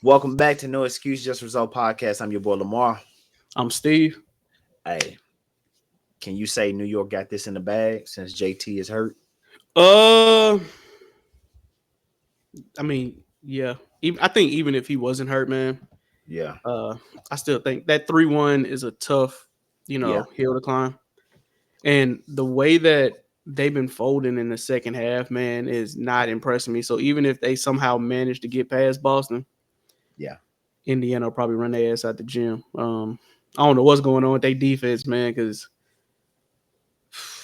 Welcome back to No Excuse Just Result Podcast. I'm your boy Lamar. I'm Steve. Hey, can you say New York got this in the bag since JT is hurt? Uh, I mean, yeah. I think even if he wasn't hurt, man, Yeah, uh, I still think that 3-1 is a tough, yeah, hill to climb. And the way that they've been folding in the second half, man, is not impressing me. So even if they somehow manage to get past Boston, yeah. Indiana will probably run their ass out the gym. I don't know what's going on with their defense, man, because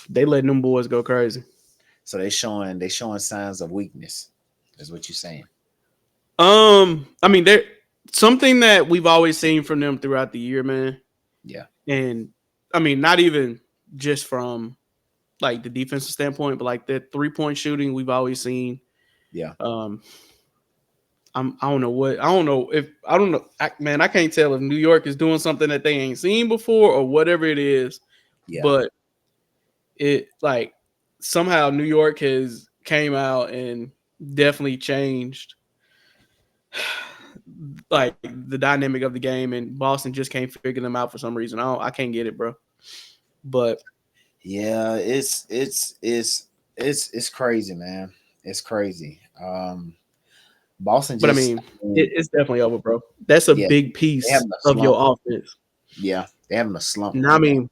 they letting them boys go crazy. So they showing signs of weakness, is what you're saying. I mean, they're something that we've always seen from them throughout the year, man. Yeah, And I mean, not even just from like the defensive standpoint, but like the 3-point shooting we've always seen. yeah, Um, I don't know what I don't know if I don't know, man. I can't tell if New York is doing something that they ain't seen before or whatever it is, yeah, but it like somehow New York has came out and definitely changed like the dynamic of the game, and Boston just can't figure them out for some reason. I can't get it, bro. But yeah. It's crazy, man. It's crazy. Boston I just, mean, it's definitely over, bro. That's a yeah, big they piece having a of slump. your offense. Yeah, they having a slump Now, right now.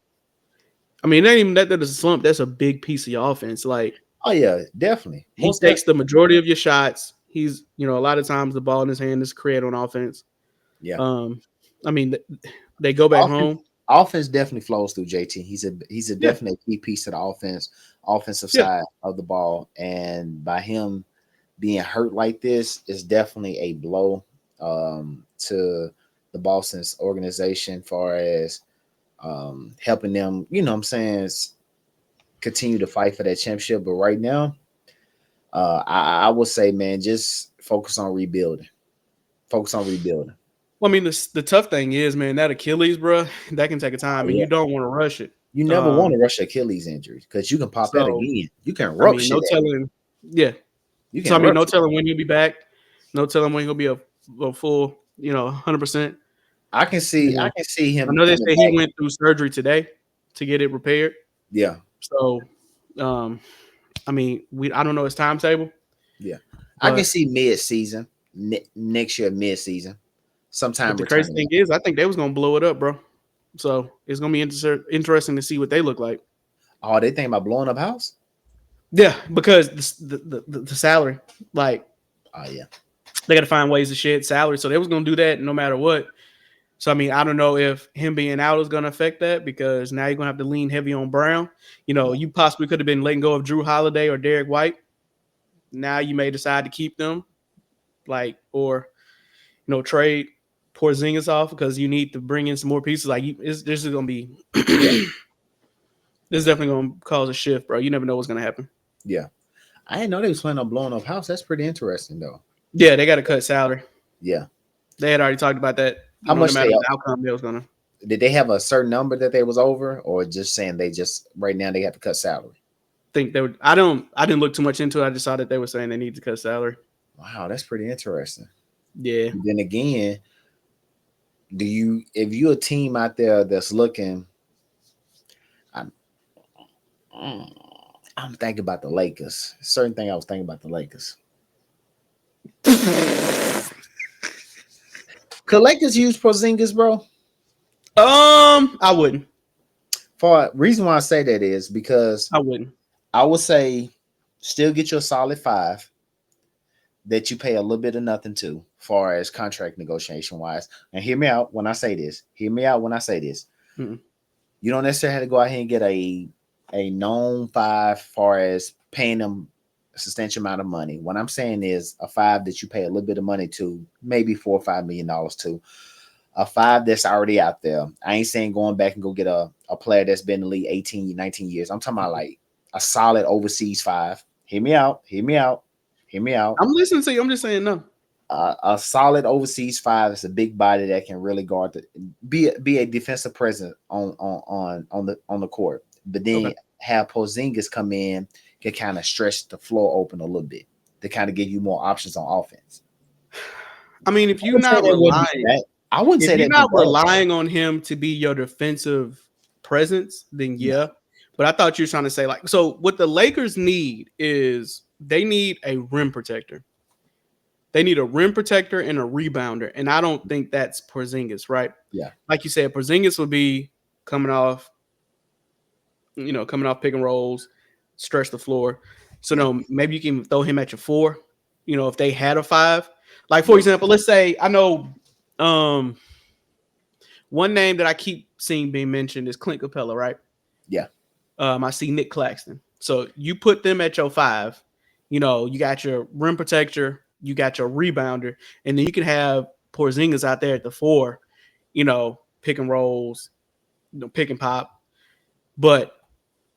I mean, it ain't even that there's a slump. That's a big piece of your offense. Like Oh yeah, definitely. he Most takes definitely. the majority of your shots. He's, a lot of times the ball in his hand is created on offense. Yeah. Um, I mean, they go back Offense, home. offense definitely flows through JT. He's a Yeah, definite key piece to the offensive yeah. side of the ball. And by him being hurt like this is definitely a blow to the Boston's organization, far as helping them, what I'm saying, continue to fight for that championship. But right now, I would say, man, just focus on rebuilding. Focus on rebuilding. Well, I mean, the tough thing is, man, that Achilles, bro, that can take a Oh, time, and yeah. you don't want to rush it. You never want Um, to rush Achilles injury because you can pop that so again. You can I mean, rupture no that. telling. Yeah. You So can I mean, no rupture that. telling when he'll be back. No telling when he'll be a full, 100%. I can You see. I know, can see I him know they coming said he back. went through surgery today to get it repaired. Yeah, So, um, I mean, I don't know his timetable, yeah. I can but see mid season next year, mid season, sometime the crazy returning. thing is, I think they was gonna blow it up, bro. So it's gonna be interesting to see what they look like. Oh, they think about blowing up house. Yeah, because the salary, like Oh yeah, they got to find ways to shed salary. So they was gonna do that no matter what. So I mean, I don't know if him being out is gonna affect that because now you're gonna have to lean heavy on Brown. yeah, You possibly could have been letting go of Drew Holiday or Derek White. Now you may decide to keep them, or trade Porzingis off because you need to bring in some more pieces. This is gonna be yeah, this is definitely gonna cause a shift, bro. You never know what's gonna happen. yeah. I didn't know they was planning on blowing up house. That's pretty interesting, though. Yeah, they got to cut salary. Yeah. They had already talked about that. How No much matter the outcome, they was gonna did they have a certain number that they was over, or just saying they just right now they have to cut salary? think they would. I didn't look too much into it. I just saw that they were saying they need to cut salary. Wow, that's pretty interesting. Yeah. Then again, if you a team out there that's looking, I'm, mm, I'm thinking about the Lakers. Certain thing I was thinking about the Lakers. Could Lakers use Porzingis, bro? I wouldn't. For reason why I say that is because I wouldn't. I would say still get you a solid five that you pay a little bit of nothing to, far as contract negotiation wise. And hear me out when I say this. Hear me out when I say this. Mm-mm. You don't necessarily have to go out here and get a known five, far as paying them a substantial amount of money. What I'm saying is a five that you pay a little bit of money to, maybe $4 or $5 million to. A five that's already out there. I ain't saying going back and go get a player that's been in the league 18, 19 years. I'm talking about like a solid overseas five. Hear me out. Hear me out. Hear me out. I'm listening to you. I'm just saying no. A solid overseas five is a big body that can really guard be a defensive presence on the court. But then Okay. have Porzingis come in, can kind of stretch the floor open a little bit to kind of give you more options on offense. I mean, if I you're would say not that wouldn't be relying, bad. I wouldn't if say you're that'd be not bad. relying on him to be your defensive presence, then No. yeah. But I thought you were trying to say like, so what the Lakers need is they need a rim protector. They need a rim protector and a rebounder, and I don't think that's Porzingis, right? Yeah. Like you said, Porzingis would be coming off, coming off pick and rolls, stretch the floor. So Yeah. no, maybe you can throw him at your four. If they had a five, like for Yeah. example, let's say I know one name that I keep seeing being mentioned is Clint Capella, right? Yeah. I see Nick Claxton. So you put them at your five. You got your rim protector, you got your rebounder, and then you can have Porzingis out there at the four. Pick and rolls, pick and pop. But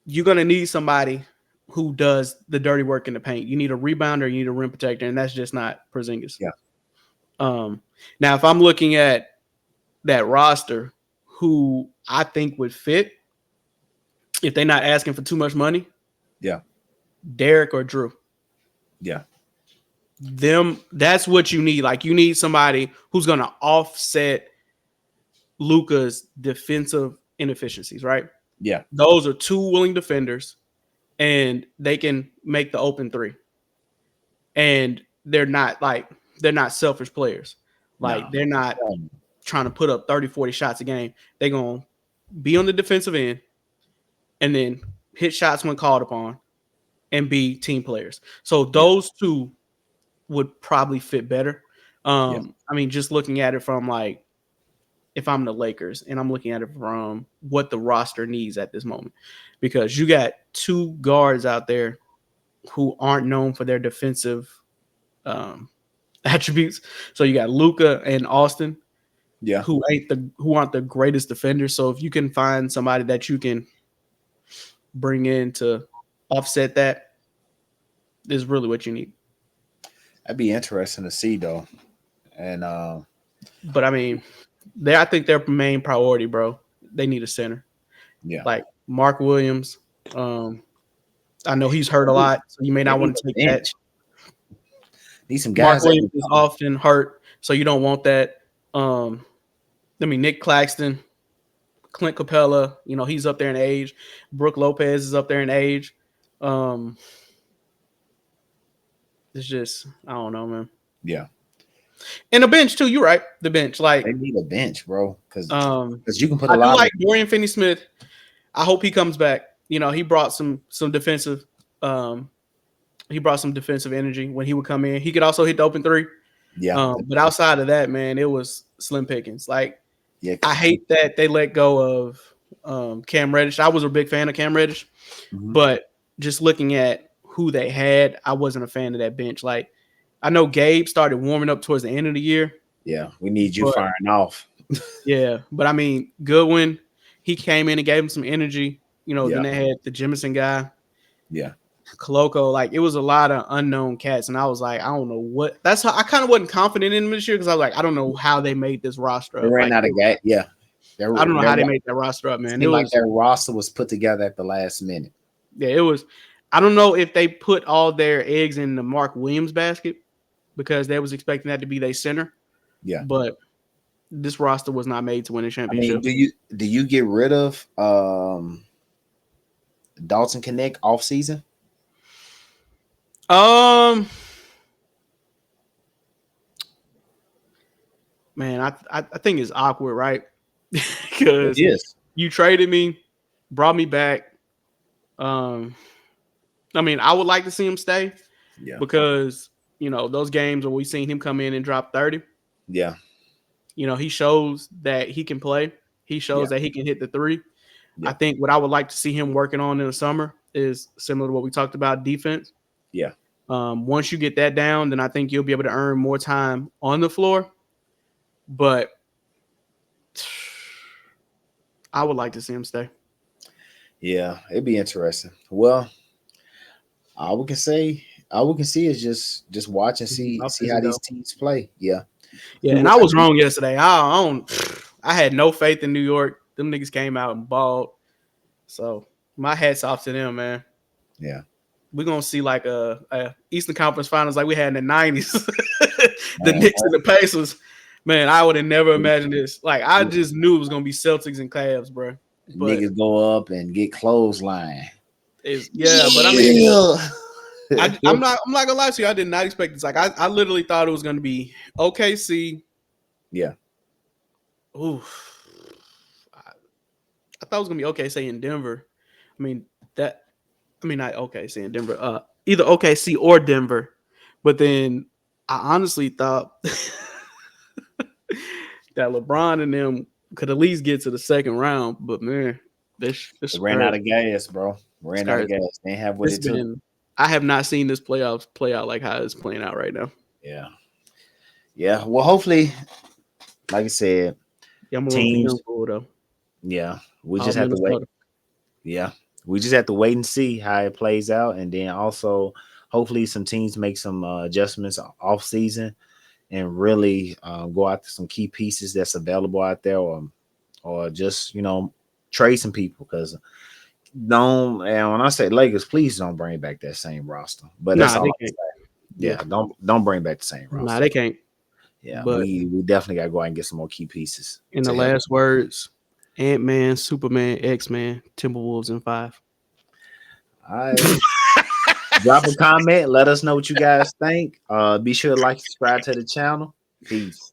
you're gonna need somebody who does the dirty work in the paint. You need a rebounder, you need a rim protector, and that's just not Porzingis. Yeah. Now, if I'm looking at that roster, who I think would fit if they're not asking for too much money, Yeah. Derek or Drew. Yeah. That's what you need. Like you need somebody who's gonna offset Luka's defensive inefficiencies, right? Yeah. Those are two willing defenders, and they can make the open three. And they're not selfish players. No. Like they're not trying to put up 30, 40 shots a game. They're gonna be on the defensive end and then hit shots when called upon and be team players. So Yeah. those two would probably fit better. Yeah. I mean, just looking at it from like if I'm the Lakers and I'm looking at it from what the roster needs at this moment, because you got two guards out there who aren't known for their defensive attributes. So you got Luka and Austin, Yeah. who aren't the greatest defenders. So if you can find somebody that you can bring in to offset that, is really what you need. That'd be interesting to see though. And But I mean, I think their main priority, bro, they need a center. yeah. Like Mark Williams. I know he's hurt a lot, so you may They not need want to a take that. bench. Need some Mark guys that Williams is often hurt, so you don't want that. Nick Claxton, Clint Capella, he's up there in age. Brooke Lopez is up there in age. It's just, I don't know, man. Yeah. And the bench too. You're right. The bench, like, They need a bench, bro, because you can put I a do lot like of Dorian Finney-Smith. I hope he comes back. He brought some defensive. He brought some defensive energy when he would come in. He could also hit the open three. yeah. But outside of that, man, it was slim pickings. Like, Yeah. I hate that they let go of Cam Reddish. I was a big fan of Cam Reddish, but just looking at who they had, I wasn't a fan of that bench. Like, I know Gabe started warming up towards the end of the year. Yeah. We need you firing off. Yeah, but I mean, Goodwin, he came in and gave him some energy. Then they had the Jemison guy. Yeah. Koloko, like it was a lot of unknown cats, and I was like, I don't know what. That's how I kind of wasn't confident in them this year because I was like, I don't know how they made this roster up. They ran like, out of gas. Yeah. I don't know how they made that roster up, man. It was like their roster was put together at the last minute. Yeah, it was. I don't know if they put all their eggs in the Mark Williams basket because they was expecting that to be their center. Yeah, but this roster was not made to win a championship. I mean, do you get rid of Dalton Connect off season? Man, I think it's awkward, right? Because you traded me, brought me back. I mean, I would like to see him stay. Yeah. Because, those games where we seen him come in and drop 30. Yeah. He shows that he can play. He shows that he can hit the three. Yeah. I think what I would like to see him working on in the summer is similar to what we talked about, defense. Yeah. Once you get that down, then I think you'll be able to earn more time on the floor. But I would like to see him stay. Yeah, it'd be interesting. Well, all we can see is just watch and see how these teams play. Yeah. Yeah, and I was wrong yesterday. I had no faith in New York. Them niggas came out and balled. So my hat's off to them, man. Yeah. We're gonna see like a Eastern Conference Finals like we had in the 90s. the Man, Knicks and the Pacers. Man, I would have never imagined this. Like, I just knew it was gonna be Celtics and Cavs, bro. But niggas go up and get clothesline. but I mean, Yeah. I'm not gonna lie to you. I did not expect this. Like, I literally thought it was gonna be OKC. Yeah. Ooh, I thought it was gonna be OKC in Denver. I mean that. I mean not OKC in Denver. Either OKC or Denver. But then I honestly thought that LeBron and them could at least get to the second round. But man, this They ran out hurt. of gas, bro. This Ran out of hurt. gas. They ain't have what It's it took. been. I have not seen this playoffs play out like how it's playing out right now. Yeah. Yeah. Well, hopefully, like I said, Yeah, I'm going with the young teams. bull though. Yeah. We All just have to wait. Minnesota. Yeah. We just have to wait and see how it plays out. And then also, hopefully, some teams make some adjustments off season and really go out to some key pieces that's available out there, or just trade some people, because don't, and when I say Lakers, please don't bring back that same roster. But that's Nah, all they I'm can't. saying. Yeah. Yeah, don't bring back the same Nah, roster. they can't. Yeah, But we definitely gotta go out and get some more key pieces in the to help. last words, Ant-Man, Superman, X-Man, Timberwolves in 5. All right. Drop a comment. Let us know what you guys think. Be sure to like, subscribe to the channel. Peace.